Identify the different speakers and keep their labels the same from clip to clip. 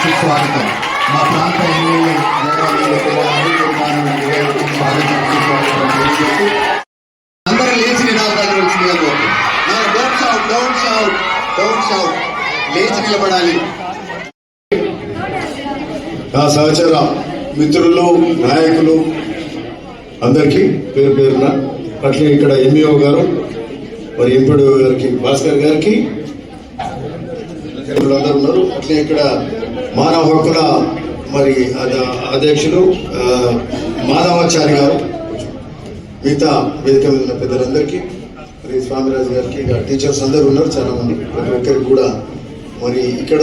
Speaker 1: సుస్వాగతం. మా ప్రాంత ఎమ్మెల్యే అందరూ లేచి నినాదాలు లేచి నిలబడాలి.
Speaker 2: నా సహచర మిత్రులు, నాయకులు అందరికీ పేరు పేరున, అట్లే ఇక్కడ ఎంఈఓ గారు, మరి ఎంపీడీ గారికి, భాస్కర్ గారికి అందరూ ఉన్నారు. అట్లే ఇక్కడ మానవ హక్కుల మరి అధ్యక్షులు మాధవాచారి గారు, మిగతా వేదిక మీద ఉన్న పెద్దలందరికీ, మరి స్వామిరాజు గారికి, టీచర్స్ అందరూ ఉన్నారు చాలా మంది. ప్రతి ఒక్కరికి కూడా మరి ఇక్కడ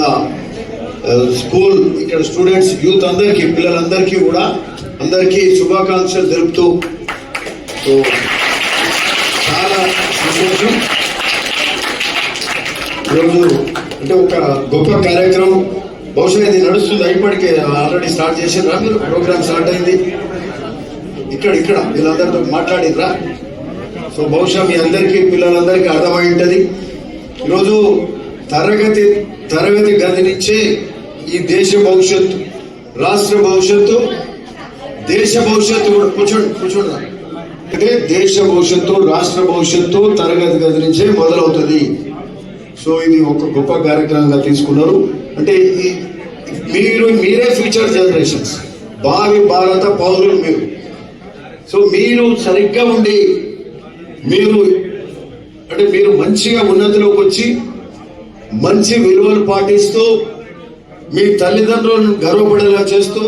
Speaker 2: స్కూల్, ఇక్కడ స్టూడెంట్స్, యూత్ అందరికీ, పిల్లలందరికీ కూడా అందరికీ శుభాకాంక్షలు తెలుపుతూ చాలా సంతోషం. ఈరోజు అంటే ఒక గొప్ప కార్యక్రమం, బహుశా ఇది నడుస్తుంది, ఇప్పటికే ఆల్రెడీ స్టార్ట్ చేసిర్రా మీరు? ప్రోగ్రామ్ స్టార్ట్ అయింది ఇక్కడ వీళ్ళందరితో మాట్లాడిర్రా? సో బహుశా మీ అందరికీ, పిల్లలందరికీ అర్థమై ఉంటుంది. ఈరోజు తరగతి గది నుంచే ఈ దేశ భవిష్యత్తు, రాష్ట్ర భవిష్యత్తు, దేశ భవిష్యత్తు కూడా కూర్చోండి. అంటే దేశ భవిష్యత్తు, రాష్ట్ర భవిష్యత్తు తరగతి గది నుంచే మొదలవుతుంది. సో ఇది ఒక గొప్ప కార్యక్రమంగా తీసుకున్నారు. అంటే మీరే ఫ్యూచర్ జనరేషన్స్, భావి భారత పౌరులు మీరు. సో మీరు సరిగ్గా ఉండి మీరు మంచిగా ఉన్నతిలోకి వచ్చి మంచి విలువలు పాటిస్తూ మీ తల్లిదండ్రులను గర్వపడేలా చేస్తూ,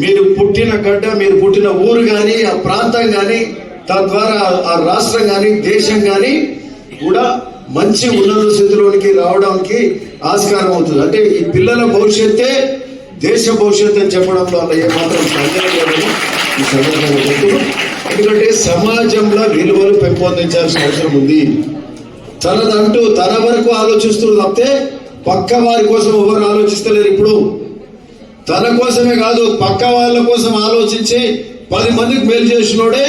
Speaker 2: మీరు పుట్టిన గడ్డ, మీరు పుట్టిన ఊరు కానీ, ఆ ప్రాంతం కానీ, తద్వారా ఆ రాష్ట్రం కానీ, దేశం కానీ కూడా మంచి ఉన్నత స్థితిలోనికి రావడానికి ఆస్కారం అవుతుంది. అంటే ఈ పిల్లల భవిష్యత్తే దేశ భవిష్యత్తు అని చెప్పడంలో అలా ఏమాత్రం సందేహం లేదని ఈ సందర్భంగా చెప్తున్నాను. ఎందుకంటే సమాజంలో విలువలు పెంపొందించాల్సిన అవసరం ఉంది. తనదంటూ తన వరకు ఆలోచిస్తున్నారు తప్పితే పక్క వారి కోసం ఎవరు ఆలోచిస్తలేరు. ఇప్పుడు తన కోసమే కాదు, పక్క వాళ్ళ కోసం ఆలోచించి 10 మందికి మేలు చేసినోడే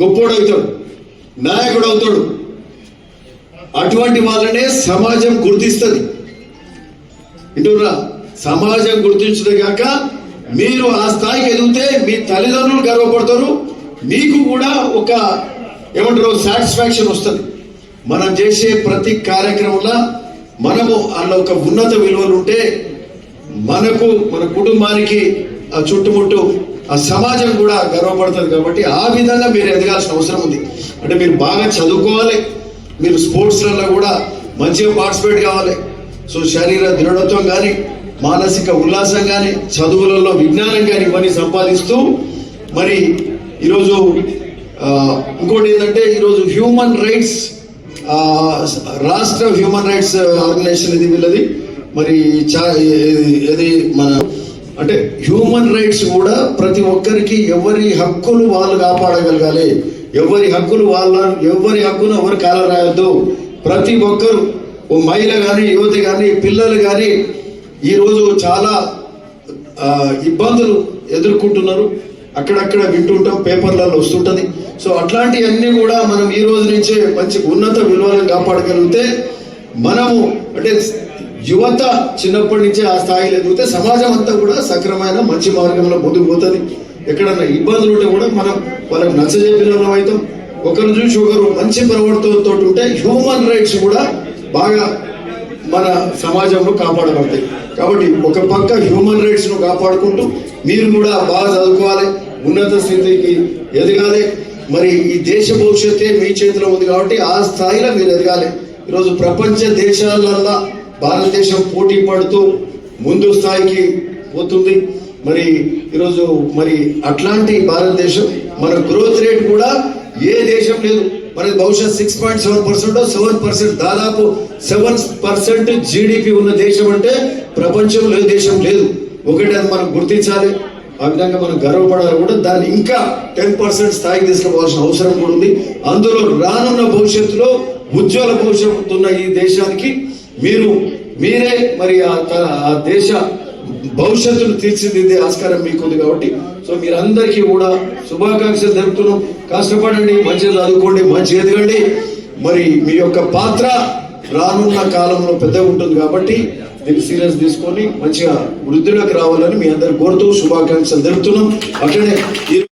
Speaker 2: గొప్పోడు అవుతాడు, నాయకుడు అవుతాడు. అటువంటి వాళ్ళనే సమాజం గుర్తిస్తుంది. వింటున్నా? సమాజం గుర్తించడం కాక మీరు ఆ స్థాయికి ఎదిగితే మీ తల్లిదండ్రులు గర్వపడతారు, మీకు కూడా ఒక సాటిస్ఫాక్షన్ వస్తుంది. మనం చేసే ప్రతి కార్యక్రమంలో మనము అందులో ఒక ఉన్నత విలువలు ఉంటే మనకు, మన కుటుంబానికి, ఆ చుట్టుముట్టు ఆ సమాజం కూడా గర్వపడుతుంది. కాబట్టి ఆ విధంగా మీరు ఎదగాల్సిన అవసరం ఉంది. అంటే మీరు బాగా చదువుకోవాలి, మీరు స్పోర్ట్స్లలో కూడా మంచిగా పార్టిసిపేట్ కావాలి. సో శరీర దృఢత్వం కానీ, మానసిక ఉల్లాసం కానీ, చదువులలో విజ్ఞానం కానీ ఇవన్నీ సంపాదిస్తూ మరి ఈరోజు ఇంకోటి ఏంటంటే, ఈరోజు హ్యూమన్ రైట్స్ రాష్ట్ర హ్యూమన్ రైట్స్ ఆర్గనైజేషన్ ఇది వీళ్ళది. మరి ఇది మన అంటే హ్యూమన్ రైట్స్ కూడా ప్రతి ఒక్కరికి ఎవరి హక్కులు వాళ్ళు కాపాడగలగాలి. ఎవరి హక్కును ఎవరు కాలరాయొద్దు. ప్రతి ఒక్కరు, ఓ మహిళ కానీ, యువతి కానీ, పిల్లలు కానీ ఈరోజు చాలా ఇబ్బందులు ఎదుర్కొంటున్నారు. అక్కడక్కడ వింటుంటాం, పేపర్లలో వస్తుంటది. సో అట్లాంటివన్నీ కూడా మనం ఈ రోజు నుంచే మంచి ఉన్నత విలువలను కాపాడగలిగితే, మనము అంటే యువత చిన్నప్పటి నుంచే ఆ స్థాయిలో ఎదిగితే సమాజం అంతా కూడా సక్రమైన మంచి మార్గంలో ముందుకు పోతుంది. ఎక్కడన్నా ఇబ్బందులు ఉంటే కూడా మనం వాళ్ళకి నచ్చజెప్పిన వాళ్ళం అవుతాం. ఒకరు చూసి ఒకరు మంచి ప్రవర్తనతో ఉంటే హ్యూమన్ రైట్స్ కూడా బాగా మన సమాజంలో కాపాడబడతాయి. కాబట్టి ఒక పక్క హ్యూమన్ రైట్స్ ను కాపాడుకుంటూ మీరు కూడా బాగా చదువుకోవాలి, ఉన్నత స్థితికి ఎదగాలి. మరి ఈ దేశ భవిష్యత్తే మీ చేతిలో ఉంది కాబట్టి ఆ స్థాయిలో మీరు ఎదగాలి. ఈరోజు ప్రపంచ దేశాలల్లో భారతదేశం పోటీ పడుతూ ముందు స్థాయికి పోతుంది. మరి ఈరోజు మరి అట్లాంటి భారతదేశం, మన గ్రోత్ రేట్ కూడా ఏ దేశం లేదు. మనకి బహుశా 6.7%, 7%, దాదాపు 7% జీడిపి ఉన్న దేశం అంటే ప్రపంచంలో ఏ దేశం లేదు. ఒకటి అది మనం గుర్తించాలి, ఆ విధంగా మనం గర్వపడాలి కూడా. దాన్ని ఇంకా 10% స్థాయికి తీసుకుపోవాల్సిన అవసరం కూడా ఉంది. అందులో రానున్న భవిష్యత్తులో ఉజ్వల భవిష్యత్తు ఉన్న ఈ దేశానికి మీరే మరి ఆ దేశ భవిష్యత్తును తీర్చిదిద్దే ఆస్కారం మీకుంది. కాబట్టి సో మీరందరికీ కూడా శుభాకాంక్షలు తెలుపుతున్నాం. కష్టపడండి, మంచిగా చదువుకోండి, మంచిగా ఎదగండి. మరి మీ యొక్క పాత్ర రానున్న కాలంలో పెద్దగా ఉంటుంది కాబట్టి దీన్ని సీరియస్ తీసుకొని మంచిగా వృద్ధిలోకి రావాలని మీ అందరు కోరుతూ శుభాకాంక్షలు తెలుపుతున్నాం. అట్లనే